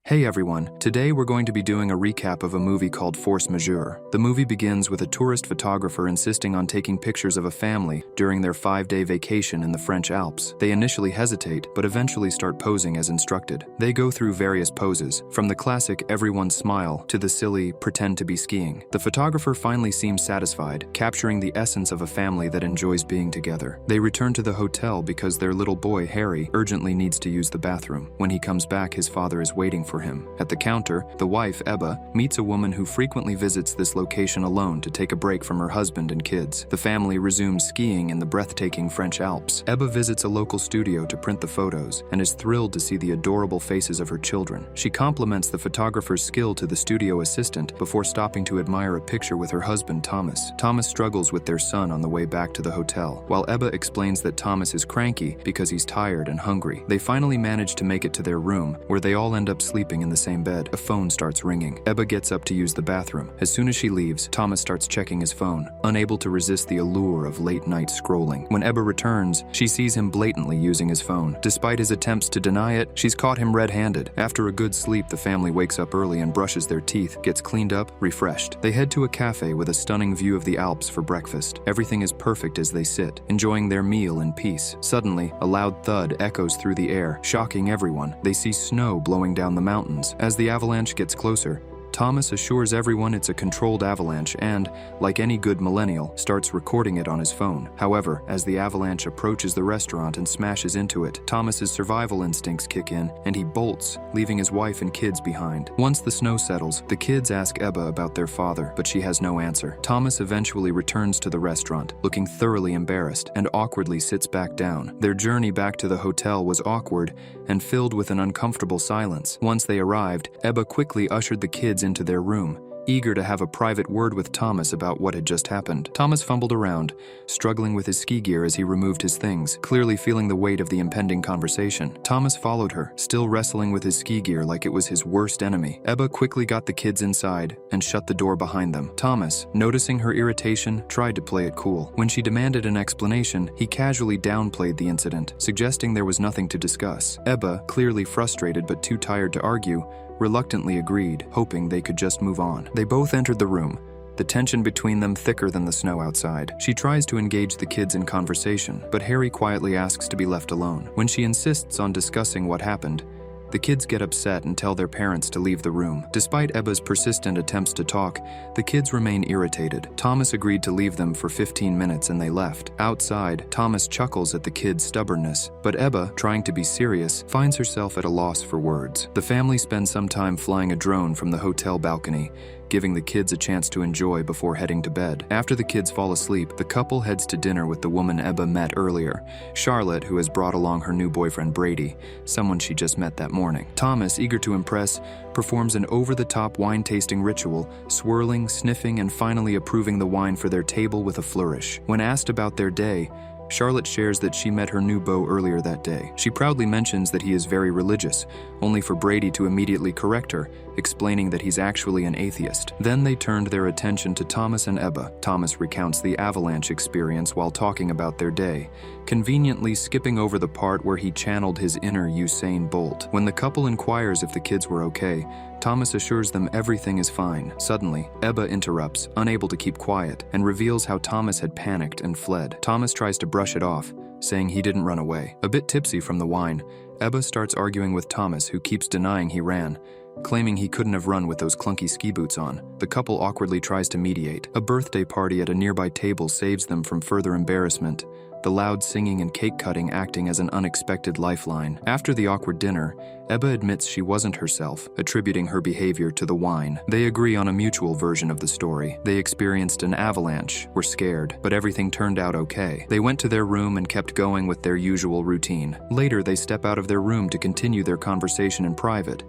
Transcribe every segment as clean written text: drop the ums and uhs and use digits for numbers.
Hey everyone, today we're going to be doing a recap of a movie called Force Majeure. The movie begins with a tourist photographer insisting on taking pictures of a family during their 5-day vacation in the French Alps. They initially hesitate, but eventually start posing as instructed. They go through various poses, from the classic everyone smile to the silly pretend to be skiing. The photographer finally seems satisfied, capturing the essence of a family that enjoys being together. They return to the hotel because their little boy, Harry, urgently needs to use the bathroom. When he comes back, his father is waiting for him. At the counter, the wife, Ebba, meets a woman who frequently visits this location alone to take a break from her husband and kids. The family resumes skiing in the breathtaking French Alps. Ebba visits a local studio to print the photos and is thrilled to see the adorable faces of her children. She compliments the photographer's skill to the studio assistant before stopping to admire a picture with her husband, Thomas. Thomas struggles with their son on the way back to the hotel, while Ebba explains that Thomas is cranky because he's tired and hungry. They finally manage to make it to their room, where they all end up sleeping in the same bed. A phone starts ringing. Ebba gets up to use the bathroom. As soon as she leaves, Thomas starts checking his phone, unable to resist the allure of late-night scrolling. When Ebba returns, she sees him blatantly using his phone. Despite his attempts to deny it, she's caught him red-handed. After a good sleep, the family wakes up early and brushes their teeth, gets cleaned up, refreshed. They head to a cafe with a stunning view of the Alps for breakfast. Everything is perfect as they sit, enjoying their meal in peace. Suddenly, a loud thud echoes through the air, shocking everyone. They see snow blowing down the mountains. As the avalanche gets closer, Thomas assures everyone it's a controlled avalanche and, like any good millennial, starts recording it on his phone. However, as the avalanche approaches the restaurant and smashes into it, Thomas's survival instincts kick in and he bolts, leaving his wife and kids behind. Once the snow settles, the kids ask Ebba about their father, but she has no answer. Thomas eventually returns to the restaurant, looking thoroughly embarrassed, and awkwardly sits back down. Their journey back to the hotel was awkward and filled with an uncomfortable silence. Once they arrived, Ebba quickly ushered the kids into their room, eager to have a private word with Thomas about what had just happened. Thomas fumbled around, struggling with his ski gear as he removed his things, clearly feeling the weight of the impending conversation. Thomas followed her, still wrestling with his ski gear like it was his worst enemy. Ebba quickly got the kids inside and shut the door behind them. Thomas, noticing her irritation, tried to play it cool. When she demanded an explanation, he casually downplayed the incident, suggesting there was nothing to discuss. Ebba, clearly frustrated but too tired to argue, reluctantly agreed, hoping they could just move on. They both entered the room, the tension between them thicker than the snow outside. She tries to engage the kids in conversation, but Harry quietly asks to be left alone. When she insists on discussing what happened, the kids get upset and tell their parents to leave the room. Despite Ebba's persistent attempts to talk, the kids remain irritated. Thomas agreed to leave them for 15 minutes and they left. Outside, Thomas chuckles at the kids' stubbornness, but Ebba, trying to be serious, finds herself at a loss for words. The family spends some time flying a drone from the hotel balcony, giving the kids a chance to enjoy before heading to bed. After the kids fall asleep, the couple heads to dinner with the woman Ebba met earlier, Charlotte, who has brought along her new boyfriend Brady, someone she just met that morning. Thomas, eager to impress, performs an over-the-top wine-tasting ritual, swirling, sniffing, and finally approving the wine for their table with a flourish. When asked about their day, Charlotte shares that she met her new beau earlier that day. She proudly mentions that he is very religious, only for Brady to immediately correct her, explaining that he's actually an atheist. Then they turned their attention to Thomas and Ebba. Thomas recounts the avalanche experience while talking about their day, conveniently skipping over the part where he channeled his inner Usain Bolt. When the couple inquires if the kids were okay, Thomas assures them everything is fine. Suddenly, Ebba interrupts, unable to keep quiet, and reveals how Thomas had panicked and fled. Thomas tries to brush it off, saying he didn't run away. A bit tipsy from the wine, Ebba starts arguing with Thomas, who keeps denying he ran, claiming he couldn't have run with those clunky ski boots on. The couple awkwardly tries to mediate. A birthday party at a nearby table saves them from further embarrassment, the loud singing and cake cutting acting as an unexpected lifeline. After the awkward dinner, Ebba admits she wasn't herself, attributing her behavior to the wine. They agree on a mutual version of the story. They experienced an avalanche, were scared, but everything turned out okay. They went to their room and kept going with their usual routine. Later, they step out of their room to continue their conversation in private,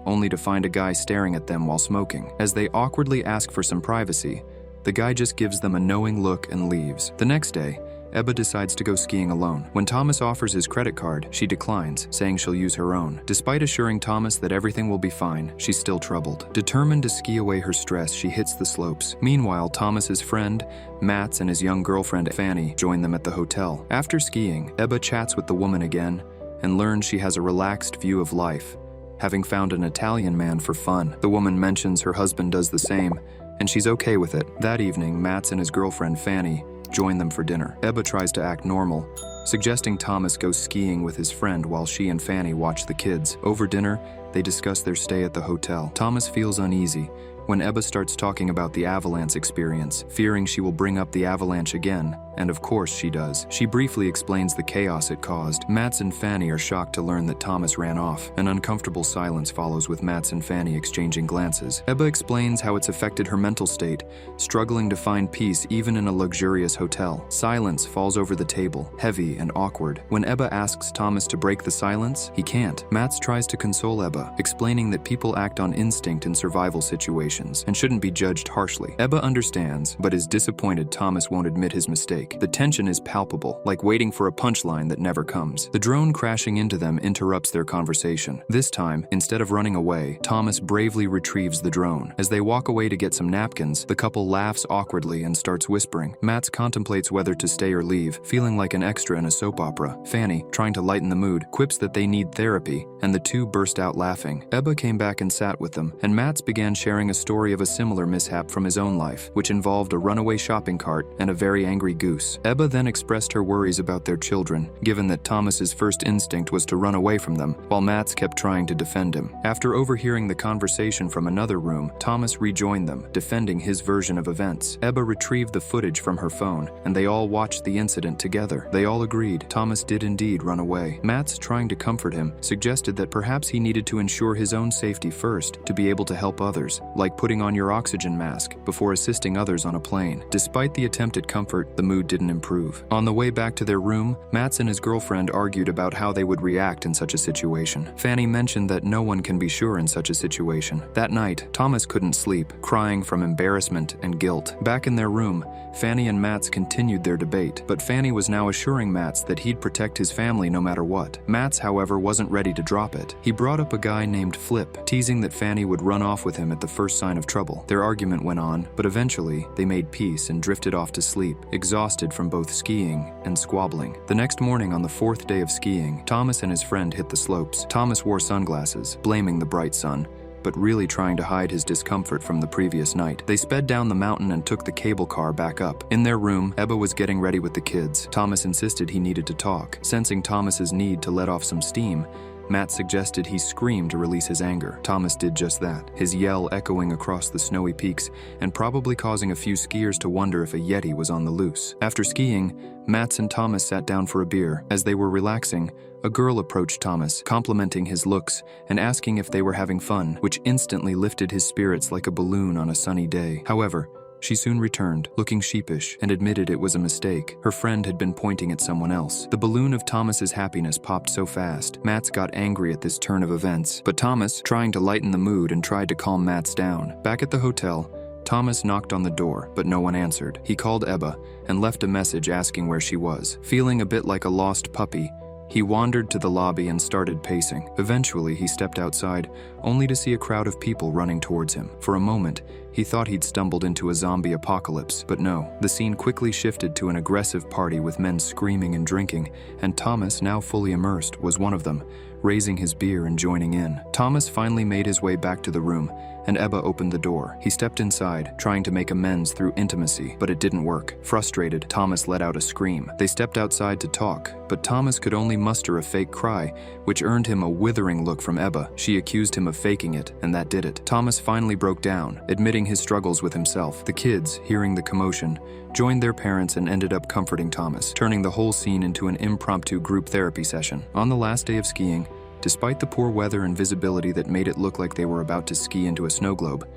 only to find a guy staring at them while smoking. As they awkwardly ask for some privacy, the guy just gives them a knowing look and leaves. The next day, Ebba decides to go skiing alone. When Thomas offers his credit card, she declines, saying she'll use her own. Despite assuring Thomas that everything will be fine, she's still troubled. Determined to ski away her stress, she hits the slopes. Meanwhile, Thomas's friend, Mats, and his young girlfriend, Fanny, join them at the hotel. After skiing, Ebba chats with the woman again and learns she has a relaxed view of life, having found an Italian man for fun. The woman mentions her husband does the same, and she's okay with it. That evening, Mats and his girlfriend Fanny join them for dinner. Ebba tries to act normal, suggesting Thomas go skiing with his friend while she and Fanny watch the kids. Over dinner, they discuss their stay at the hotel. Thomas feels uneasy when Ebba starts talking about the avalanche experience, fearing she will bring up the avalanche again, and of course she does. She briefly explains the chaos it caused. Mats and Fanny are shocked to learn that Thomas ran off. An uncomfortable silence follows with Mats and Fanny exchanging glances. Ebba explains how it's affected her mental state, struggling to find peace even in a luxurious hotel. Silence falls over the table, heavy and awkward. When Ebba asks Thomas to break the silence, he can't. Mats tries to console Ebba, explaining that people act on instinct in survival situations and shouldn't be judged harshly. Ebba understands, but is disappointed Thomas won't admit his mistake. The tension is palpable, like waiting for a punchline that never comes. The drone crashing into them interrupts their conversation. This time, instead of running away, Thomas bravely retrieves the drone. As they walk away to get some napkins, the couple laughs awkwardly and starts whispering. Mats contemplates whether to stay or leave, feeling like an extra in a soap opera. Fanny, trying to lighten the mood, quips that they need therapy, and the two burst out laughing. Ebba came back and sat with them, and Mats began sharing a story of a similar mishap from his own life, which involved a runaway shopping cart and a very angry goose. Ebba then expressed her worries about their children, given that Thomas's first instinct was to run away from them, while Mats kept trying to defend him. After overhearing the conversation from another room, Thomas rejoined them, defending his version of events. Ebba retrieved the footage from her phone, and they all watched the incident together. They all agreed Thomas did indeed run away. Mats, trying to comfort him, suggested that perhaps he needed to ensure his own safety first to be able to help others, like putting on your oxygen mask before assisting others on a plane. Despite the attempt at comfort, the mood didn't improve. On the way back to their room, Mats and his girlfriend argued about how they would react in such a situation. Fanny mentioned that no one can be sure in such a situation. That night, Thomas couldn't sleep, crying from embarrassment and guilt. Back in their room, Fanny and Mats continued their debate, but Fanny was now assuring Mats that he'd protect his family no matter what. Mats, however, wasn't ready to drop it. He brought up a guy named Flip, teasing that Fanny would run off with him at the first sign of trouble. Their argument went on, but eventually, they made peace and drifted off to sleep, exhausted from both skiing and squabbling. The next morning, on the fourth day of skiing, Thomas and his friend hit the slopes. Thomas wore sunglasses, blaming the bright sun, but really trying to hide his discomfort from the previous night. They sped down the mountain and took the cable car back up. In their room, Ebba was getting ready with the kids. Thomas insisted he needed to talk. Sensing Thomas's need to let off some steam, Matt suggested he scream to release his anger. Thomas did just that, his yell echoing across the snowy peaks and probably causing a few skiers to wonder if a Yeti was on the loose. After skiing, Mats and Thomas sat down for a beer. As they were relaxing, a girl approached Thomas, complimenting his looks and asking if they were having fun, which instantly lifted his spirits like a balloon on a sunny day. However, she soon returned, looking sheepish, and admitted it was a mistake. Her friend had been pointing at someone else. The balloon of Thomas's happiness popped so fast. Mats got angry at this turn of events, but Thomas, trying to lighten the mood and tried to calm Mats down. Back at the hotel, Thomas knocked on the door, but no one answered. He called Ebba and left a message asking where she was. Feeling a bit like a lost puppy, he wandered to the lobby and started pacing. Eventually, he stepped outside, only to see a crowd of people running towards him. For a moment, he thought he'd stumbled into a zombie apocalypse, but no. The scene quickly shifted to an aggressive party with men screaming and drinking, and Thomas, now fully immersed, was one of them, raising his beer and joining in. Thomas finally made his way back to the room, and Ebba opened the door. He stepped inside, trying to make amends through intimacy, but it didn't work. Frustrated, Thomas let out a scream. They stepped outside to talk, but Thomas could only muster a fake cry, which earned him a withering look from Ebba. She accused him of faking it, and that did it. Thomas finally broke down, admitting his struggles with himself. The kids, hearing the commotion, joined their parents and ended up comforting Thomas, turning the whole scene into an impromptu group therapy session. On the last day of skiing, despite the poor weather and visibility that made it look like they were about to ski into a snow globe,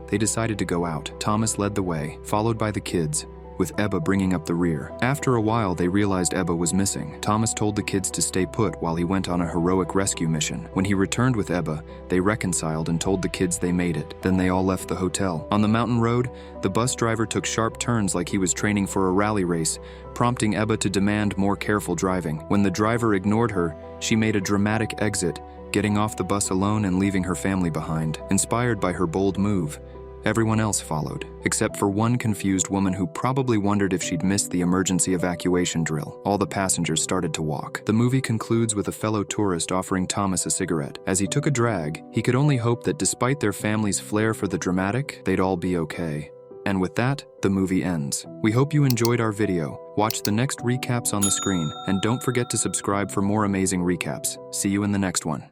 they decided to go out. Thomas led the way, followed by the kids, with Ebba bringing up the rear. After a while, they realized Ebba was missing. Thomas told the kids to stay put while he went on a heroic rescue mission. When he returned with Ebba, they reconciled and told the kids they made it. Then they all left the hotel. On the mountain road, the bus driver took sharp turns like he was training for a rally race, prompting Ebba to demand more careful driving. When the driver ignored her, she made a dramatic exit, getting off the bus alone and leaving her family behind. Inspired by her bold move, Everyone else followed, except for one confused woman who probably wondered if she'd missed the emergency evacuation drill. All the passengers started to walk. The movie concludes with a fellow tourist offering Thomas a cigarette. As he took a drag, he could only hope that despite their family's flair for the dramatic, they'd all be okay. And with that, the movie ends. We hope you enjoyed our video. Watch the next recaps on the screen, and don't forget to subscribe for more amazing recaps. See you in the next one.